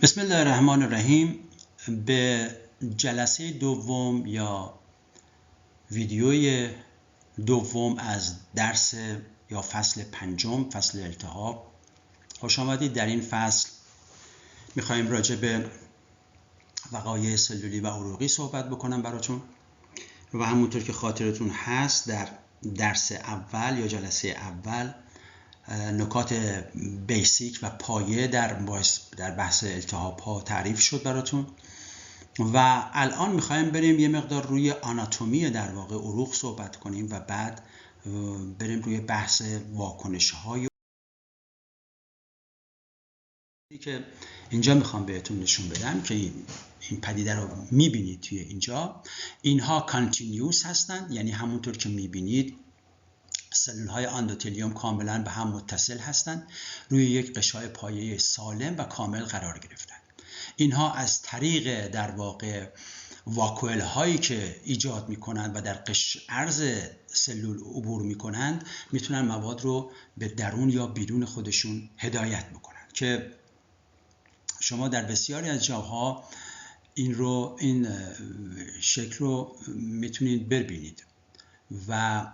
بسم الله الرحمن الرحیم. به جلسه دوم یا ویدیوی دوم از درس یا فصل پنجم، فصل التهاب خوش آمدید. در این فصل میخوایم راجع به وقایع سلولی و عروقی صحبت بکنم براتون و همونطور که خاطرتون هست در درس اول یا جلسه اول نکات بیسیک و پایه در بحث التهاب ها تعریف شد براتون و الان میخوایم بریم یه مقدار روی آناتومی در واقع عروق صحبت کنیم و بعد بریم روی بحث واکنش های که اینجا میخوام بهتون نشون بدم که این پدیده رو میبینید توی اینجا. اینها کانتینیوس هستند، یعنی همونطور که میبینید سلول های اندوتلیوم کاملا به هم متصل هستند، روی یک غشای پایه سالم و کامل قرار گرفتند. اینها از طریق در واقع واکوئل هایی که ایجاد میکنند و در عرض سلول عبور میکنند میتونن مواد رو به درون یا بیرون خودشون هدایت بکنند که شما در بسیاری از جاها این شکل رو میتونید ببینید و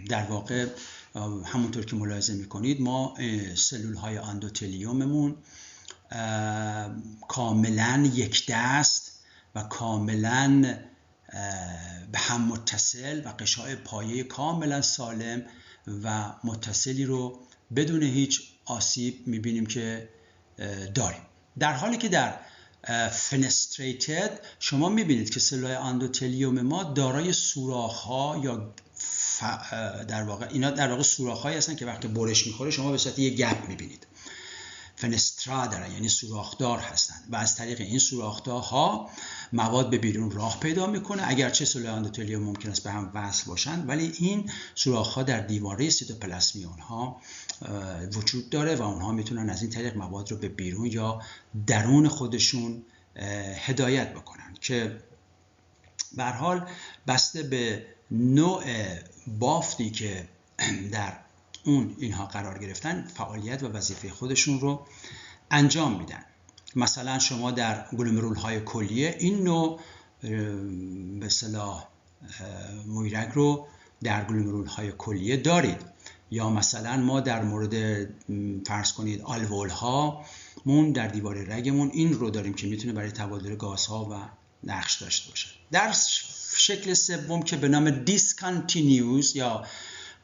در واقع همونطور که ملاحظه میکنید ما سلول های اندوتلیوممون کاملا یک دست و کاملا به هم متصل و غشای پایه کاملا سالم و متصلی رو بدون هیچ آسیب میبینیم که داریم، در حالی که در فنستریتد شما میبینید که سلول اندوتلیوم ما دارای سوراخ‌ها یا در واقع اینا در واقع سوراخ‌هایی هستن که وقتی برش میخوره شما به صورت یک گپ میبینید. فنسترا دارن، یعنی سوراخدار هستند و از طریق این سوراخدارها مواد به بیرون راه پیدا میکنه. اگرچه سلول اندوتلیوم ممکن است به هم وصل باشند ولی این سوراخ‌ها در دیواره سیتوپلاسمی اونها وجود داره و اونها میتونن از این طریق مواد رو به بیرون یا درون خودشون هدایت بکنن که به هر حال بسته به نوع بافتی که در اینها قرار گرفتن فعالیت و وظیفه خودشون رو انجام میدن. مثلا شما در گلومرول های کلیه این نوع به اصطلاح مویرگ رو در گلومرول های کلیه دارید، یا مثلا ما در مورد فرض کنید آلوول ها مون در دیوار رگمون این رو داریم که میتونه برای تبادل گازها و نقش داشته باشه. در شکل سوم که به نام دیسکانتینیوس یا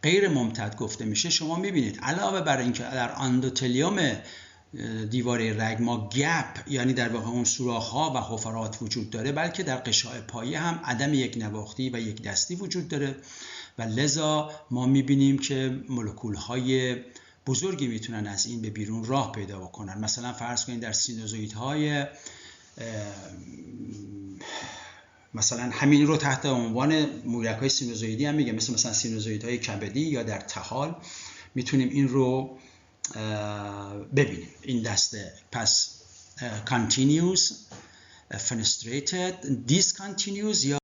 غیر ممتد گفته میشه، شما میبینید علاوه بر اینکه در اندوتلیوم دیواره رگ ما گپ، یعنی در واقع اون سوراخ‌ها و حفرات وجود داره، بلکه در غشای پایه هم عدم یک نواختی و یک دستی وجود داره و لذا ما میبینیم که مولکول‌های بزرگی میتونن از این به بیرون راه پیدا بکنن. مثلا فرض کنید در سینوزوئیدهای مثلا همین رو تحت عنوان مویرگ‌های سینوزوئیدی هم میگه، مثلا سینوزوئیدهای کبدی یا در طحال میتونیم این رو ببینیم. این دسته پس continuous, fenestrated, discontinuous یا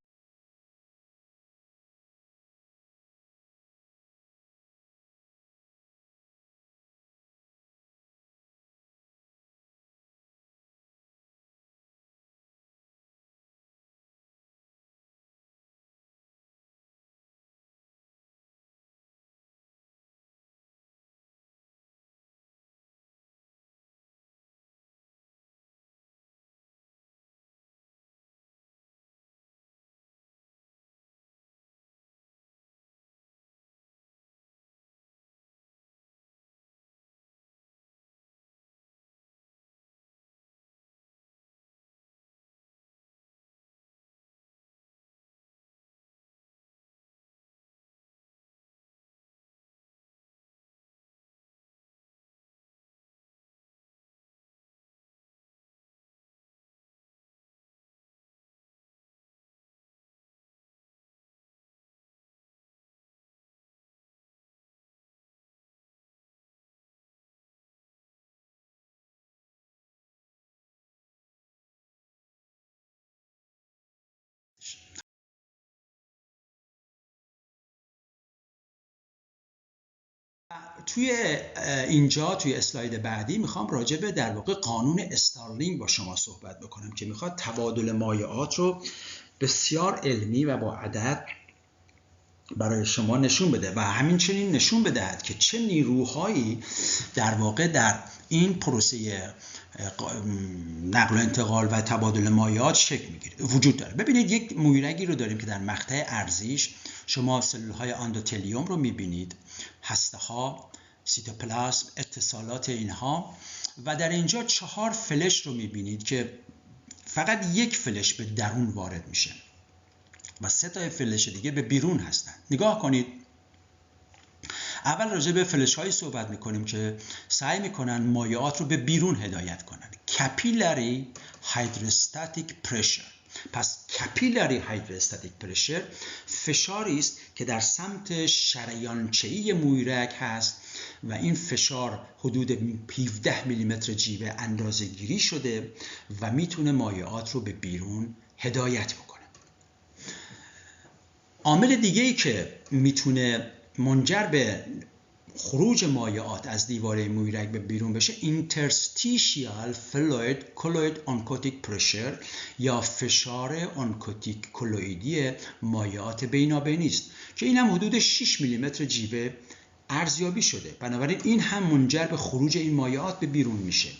توی اینجا توی اسلاید بعدی میخوام راجع به در واقع قانون استارلینگ با شما صحبت بکنم که میخواد تبادل مایعات رو بسیار علمی و با عدد برای شما نشون بده و همینچنین نشون بدهد که چه نیروهایی در واقع در این پروسه نقل و انتقال و تبادل مایعات شکل میگیره وجود داره. ببینید یک مویرگی رو داریم که در مقطع ارزیش شما سلول‌های اندوتلیوم رو میبینید، هسته‌ها، سیتوپلاسم، اتصالات اینها، و در اینجا 4 فلش رو میبینید که فقط یک فلش به درون وارد میشه و 3 تا فلش دیگه به بیرون هستن. نگاه کنید، اول راجع به فلش هایی صحبت میکنیم که سعی میکنن مایعات رو به بیرون هدایت کنن. کپیلری هایدروستاتیک پرشر. پس کپیلری هایدروستاتیک پرشر فشاری است که در سمت شریانچه‌ای مویرگ هست و این فشار حدود 17 میلیمتر جیوه اندازه گیری شده و میتونه مایعات رو به بیرون هدایت بکنه. عامل دیگه‌ای که میتونه منجر به خروج مایعات از دیواره مویرگ به بیرون بشه interstitial fluid colloid oncotic pressure یا فشار آنکوتیک کلوئیدی مایعات بینابینی است که این هم حدود 6 میلیمتر جیوه ارزیابی شده. بنابراین این هم منجر به خروج این مایعات به بیرون میشه.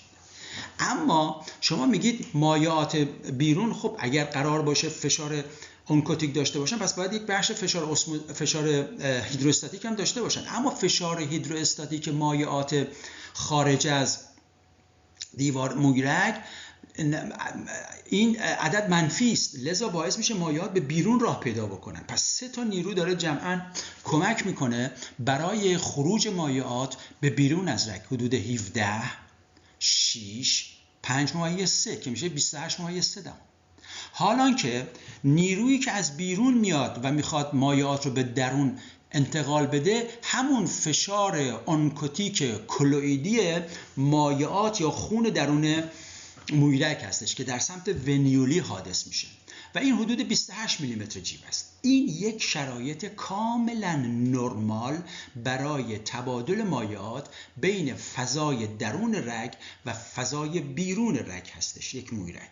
اما شما میگید مایعات بیرون، خب اگر قرار باشه فشار آنکوتیک داشته باشن پس باید یک بخش فشار هیدروستاتیک هم داشته باشن، اما فشار هیدروستاتیک مایعات خارج از دیوار مویرگ این عدد منفی است، لذا باعث میشه مایعات به بیرون راه پیدا بکنن. پس 3 تا نیرو داره جمعاً کمک میکنه برای خروج مایعات به بیرون از رگ، حدود 17 6 5.3 که میشه 28.3. حالان که نیرویی که از بیرون میاد و میخواد مایعات رو به درون انتقال بده همون فشار آنکوتیک کلوئیدی مایعات یا خون درون مویرگ هستش که در سمت ونیولی حادث میشه و این حدود 28 میلیمتر جیوه است. این یک شرایط کاملا نرمال برای تبادل مایعات بین فضای درون رگ و فضای بیرون رگ هستش یک مویرگ.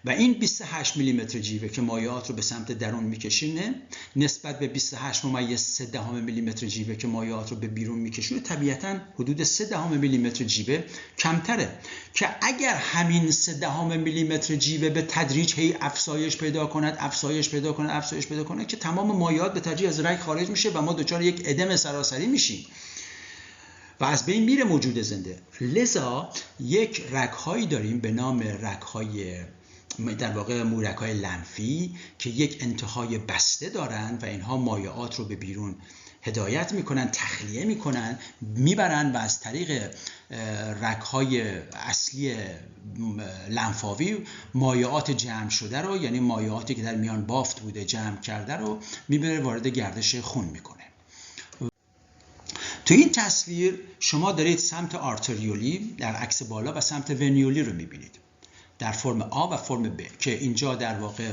و این 28 میلیمتر جیوه که مایعات رو به سمت درون میکشونه نسبت به 28.3 میلیمتر جیوه که مایعات رو به بیرون میکشونه طبیعتاً حدود 3 میلیمتر جیوه کمتره که اگر همین 3 میلیمتر جیوه به تدریج هی افزایش پیدا کنه که تمام مایعات به تدریج از رگ خارج میشه و ما دچار یک ادم سراسری میشیم و از بین میره موجود زنده. لذا یک رگ‌هایی داریم به نام رگ‌های در واقع مویرگ‌های لنفی که یک انتهای بسته دارن و اینها مایعات رو به بیرون هدایت میکنن، تخلیه میکنن، میبرن و از طریق رگ‌های اصلی لنفاوی مایعات جمع شده رو، یعنی مایعاتی که در میان بافت بوده جمع کرده رو میبره وارد گردش خون میکنه. تو این تصویر شما دارید سمت آرتریولی در عکس بالا و سمت ونیولی رو میبینید در فرم آ و فرم ب که اینجا در واقع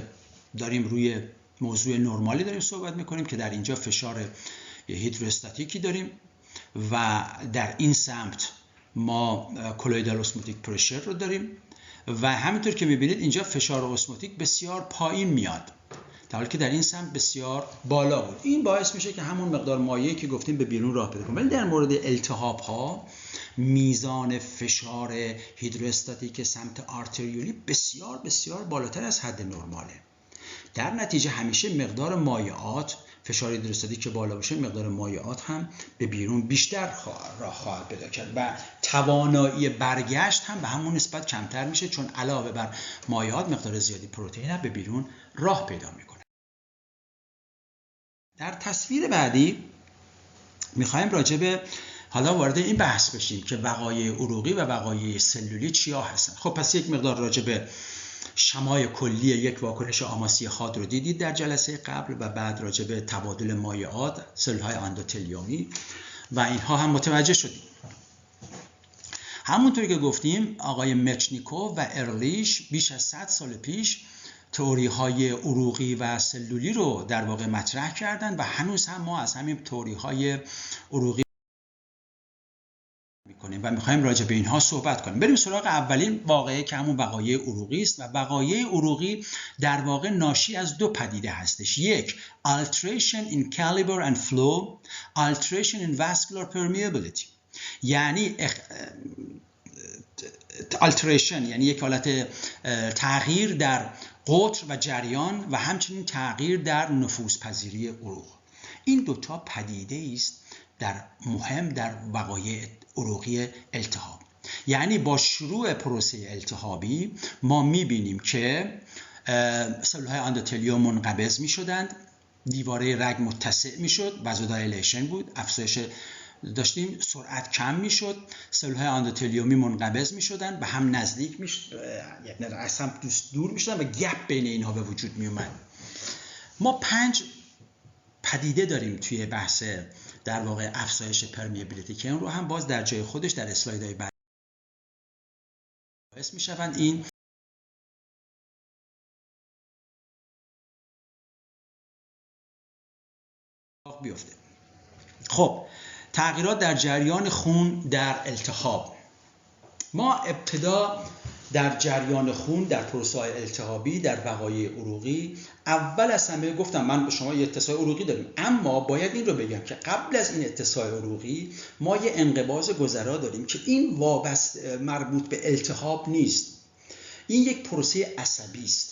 داریم روی موضوع نرمالی داریم صحبت میکنیم که در اینجا فشار هیدروستاتیکی داریم و در این سمت ما کولویدال اسموتیک پرشر رو داریم و همینطور که میبینید اینجا فشار اسموتیک بسیار پایین میاد در حالی که در این سمت بسیار بالا بود. این باعث میشه که همون مقدار مایعی که گفتیم به بیرون راه پیدا کنه. ولی در مورد التهاب ها میزان فشار هیدروستاتیک سمت آرتریولی بسیار بالاتر از حد نرماله. در نتیجه همیشه مقدار مایعات، فشار هیدروستاتیک که بالا باشه مقدار مایعات هم به بیرون بیشتر راه خواهد پیدا کرد و توانایی برگشت هم به همون نسبت کمتر میشه چون علاوه بر مایعات مقدار زیادی پروتئین هم به بیرون راه پیدا میکنه. در تصویر بعدی میخوایم راجع به حالا وارد این بحث بشیم که وقایع عروقی و وقایع سلولی چیا هستن. خب پس یک مقدار راجع به شمای کلی یک واکنش آماسی خاد رو دیدید در جلسه قبل و بعد راجع به تبادل مایعات، سلول‌های اندوتلیومی و اینها هم متوجه شدیم. همونطوری که گفتیم آقای مچنیکوف و ارلیش بیش از 100 سال پیش تئوری‌های عروقی و سلولی رو در واقع مطرح کردن و هنوز هم ما از همین تئوری‌های عروقی میکنیم و میخوایم راجع به اینها صحبت کنیم. بریم سراغ اولین واقعه که همون وقایع عروقی است و وقایع عروقی در واقع ناشی از دو پدیده هستش. یک، alteration in caliber and flow, alteration in vascular permeability. یعنی alteration یعنی یک حالت تغییر در قطر و جریان و همچنین تغییر در نفوذپذیری عروق. این دوتا پدیده است مهم در وقایع عروقی التهاب. یعنی با شروع پروسه التهابی ما میبینیم که سلولهای اندوتلیوم منقبض میشدند، دیواره رگ متسع میشد، وازودایلیشن بود، افزایش داشتیم، سرعت کم میشد، سلولهای اندوتلیومی منقبض میشدن، به هم نزدیک یعنی از هم دور میشدن و گپ بین اینها به وجود میومد. ما 5 پدیده داریم توی بحث در واقع افزایش پرمیابیلیتی که اون رو هم باز در جای خودش در اسلایدهای بعد باعث میشوند این بیفته. خب تغییرات در جریان خون در التهاب. ما ابتدا در جریان خون در پروسه التهابی در وقایع عروقی اول از همه گفتم من به شما یه اتساع عروقی داریم، اما باید این رو بگم که قبل از این اتساع عروقی ما یه انقباض گذرا داریم که این وابسته مربوط به التهاب نیست. این یک پروسه عصبی است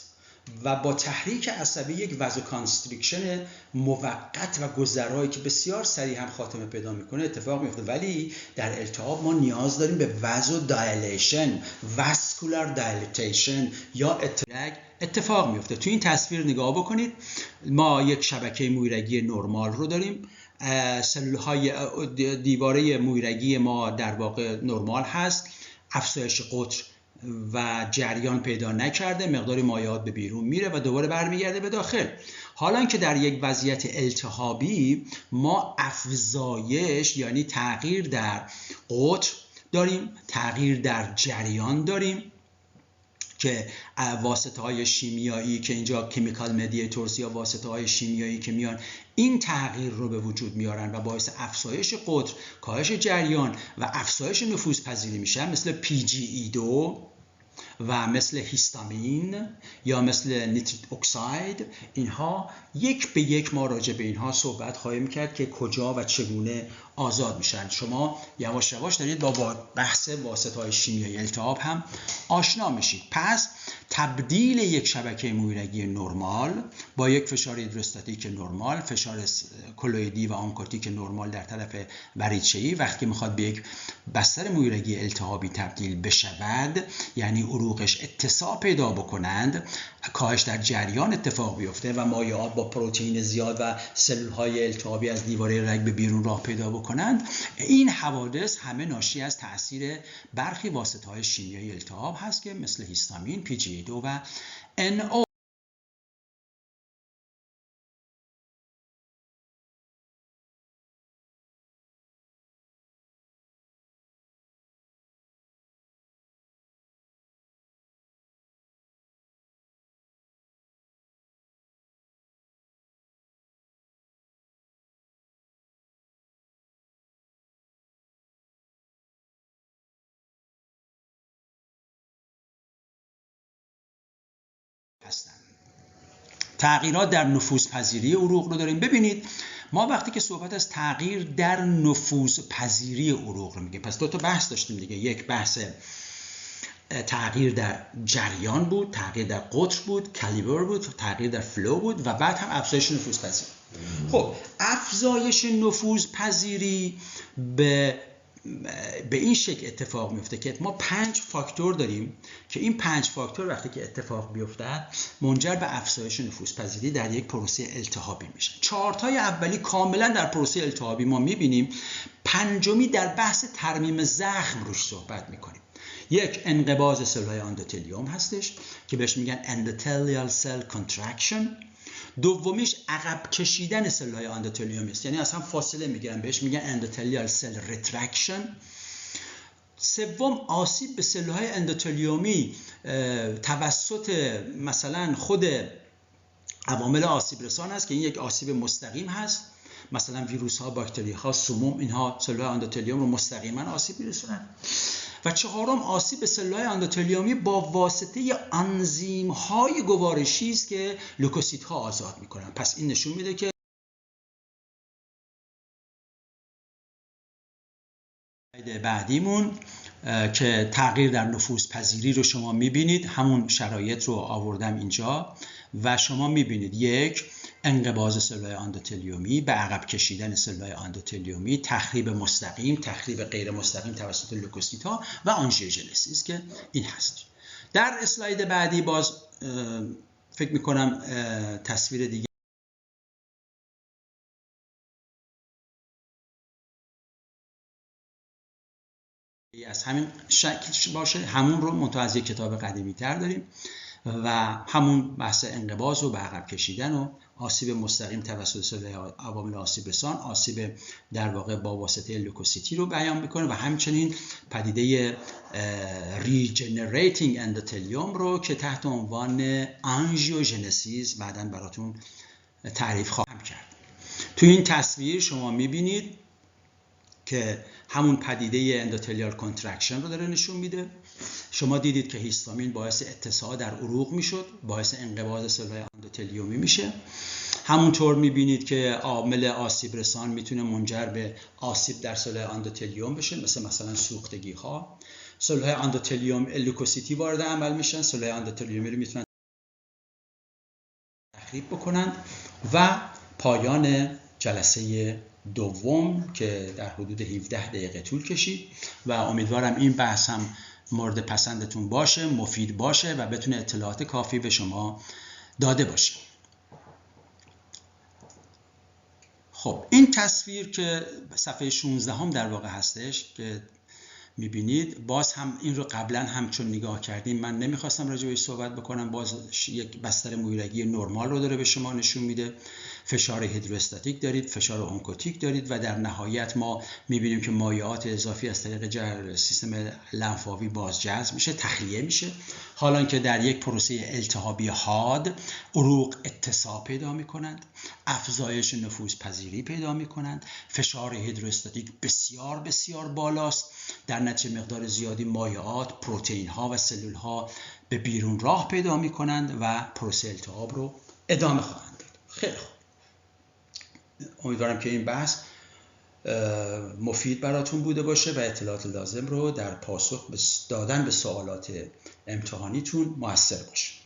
و با تحریک عصبی یک وازوکانستریکشن موقت و گذرایی که بسیار سریع هم خاتمه پیدا میکنه اتفاق میفته. ولی در التهاب ما نیاز داریم به وازودایلیشن، واسکولار دایلیتیشن یا اتفاق میفته. تو این تصویر نگاه بکنید، ما یک شبکه مویرگی نرمال رو داریم، سلولهای دیواره مویرگی ما در واقع نرمال هست، افزایش قطر و جریان پیدا نکرده، مقدار مایعات به بیرون میره و دوباره برمیگرده به داخل. حالا که در یک وضعیت التهابی ما افزایش یعنی تغییر در قطر داریم، تغییر در جریان داریم که واسطه های شیمیایی که اینجا کیمیکال مدییتورز یا واسطه های شیمیایی که میان این تغییر رو به وجود میارن و باعث افزایش قطر، کاهش جریان و افزایش نفوذپذیری میشن، مثل PGE2 و مثل هیستامین یا مثل نیتریک اکساید. اینها یک به یک ما راجع به اینها صحبت خواهیم کرد که کجا و چگونه آزاد میشن. شما یواش یواش دارید با بحث واسطه‌های شیمیایی التهاب هم آشنا میشید. پس تبدیل یک شبکه مویرگی نرمال با یک فشار هیدروستاتیک نرمال، فشار کلویدی و آنکوتیک نرمال در طرف وریدچه‌ای وقتی میخواد به یک بستر مویرگی التهابی تبدیل بشود، یعنی عروقش اتساع پیدا بکنند، کاهش در جریان اتفاق بیفته و مایعات با پروتئین زیاد و سلول‌های التهابی از دیواره رگ به بیرون راه پیدا بکنند. این حوادث همه ناشی از تاثیر برخی واسطه‌های شیمیایی التهاب هست که مثل هیستامین، PGE2 و NO. تغییرات در نفوذپذیری عروق رو داریم. ببینید ما وقتی که صحبت از تغییر در نفوذپذیری عروق رو میگیم، پس دو تا بحث داشتیم دیگه. یک بحث تغییر در جریان بود، تغییر در قطر بود، کالیبر بود، تغییر در فلو بود و بعد هم افزایش نفوذپذیری. خب افزایش نفوذپذیری به این شکل اتفاق میفته که ما 5 فاکتور داریم که این 5 فاکتور وقتی که اتفاق بیفته منجر به افزایش نفوذپذیری در یک پروسه التهابی میشه. 4 تای اولی کاملا در پروسه التهابی ما میبینیم. پنجمی در بحث ترمیم زخم روش صحبت میکنیم. یک انقباض سلولهای اندوتلیوم هستش که بهش میگن endothelial cell contraction. دومیش عقب کشیدن سلولهای اندوتلیومی است، یعنی از هم فاصله میگیرن، بهش میگن اندوتلیال سل ریترکشن. سوم آسیب به سلولهای اندوتلیومی توسط مثلا خود عوامل آسیب رسان است که این یک آسیب مستقیم هست مثلا ویروس ها، باکتری ها، سموم، اینها سلول اندوتلیوم رو مستقیما آسیب میرسونن. و چهارم آسیب به سلول‌های اندوتلیومی با واسطه آنزیم های گوارشی است که لوکوسیت ها آزاد میکنن. پس این نشون میده که بعدیمون که تغییر در نفوذپذیری رو شما میبینید، همون شرایط رو آوردم اینجا و شما میبینید: یک، انقباض سلول‌های اندوتلیومی، به عقب کشیدن سلول‌های اندوتلیومی، تخریب مستقیم، تخریب غیر مستقیم توسط لوکوسیت‌ها و آنژیوژنسیس که این هست. در اسلاید بعدی باز فکر میکنم تصویر دیگه از همین شکل باشه، همون رو منتها از یک کتاب قدیمی تر داریم و همون بحث انقباض و به عقب کشیدن و آسیب مستقیم توسط سلول عوامل آسیب رسان، آسیب در واقع با واسطه لوکوسیتی رو بیان میکنه و همچنین پدیده ریجنریتینگ اندوتلیوم رو که تحت عنوان آنژیوژنسیس بعداً براتون تعریف خواهم کرد. تو این تصویر شما میبینید که همون پدیده اندوتلیال کانترکشن رو داره نشون میده. شما دیدید که هیستامین باعث اتساع در عروق میشد، باعث انقباض سلول اندوتلیومی میشه. همونطور میبینید که عامل آسیب رسان میتونه منجر به آسیب در سلول اندوتلیوم بشه، مثلا سوختگی ها. سلول اندوتلیوم لوکوسیتی وارد عمل میشن، سلول اندوتلیومی رو میتونن تخریب بکنن و پایان جلسه دوم که در حدود 17 دقیقه طول کشید و امیدوارم این بحث هم مورد پسندتون باشه، مفید باشه و بتونه اطلاعات کافی به شما داده باشه. خب این تصویر که صفحه 16 هم در واقع هستش که میبینید، باز هم این رو قبلا هم چون نگاه کردیم من نمیخواستم راجع بهش صحبت بکنم، باز یک بستر مویرگی نرمال رو داره به شما نشون میده. فشار هیدروستاتیک دارید، فشار اونکوتیک دارید و در نهایت ما میبینیم که مایعات اضافی از طریق سیستم لنفاوی بازجذب میشه، تخلیه میشه، حالا که در یک پروسه التهابی حاد عروق اتساع پیدا میکنند، افزایش نفوذپذیری پیدا میکنند، فشار هیدروستاتیک بسیار بسیار بالاست، در نتیجه مقدار زیادی مایعات، پروتئین ها و سلول ها به بیرون راه پیدا میکنند و پروسه التهاب رو ادامه خواهند داد. خیلی خوب، امیدوارم که این بحث مفید براتون بوده باشه و اطلاعات لازم رو در پاسخ دادن به سوالات امتحانیتون موثر باشه.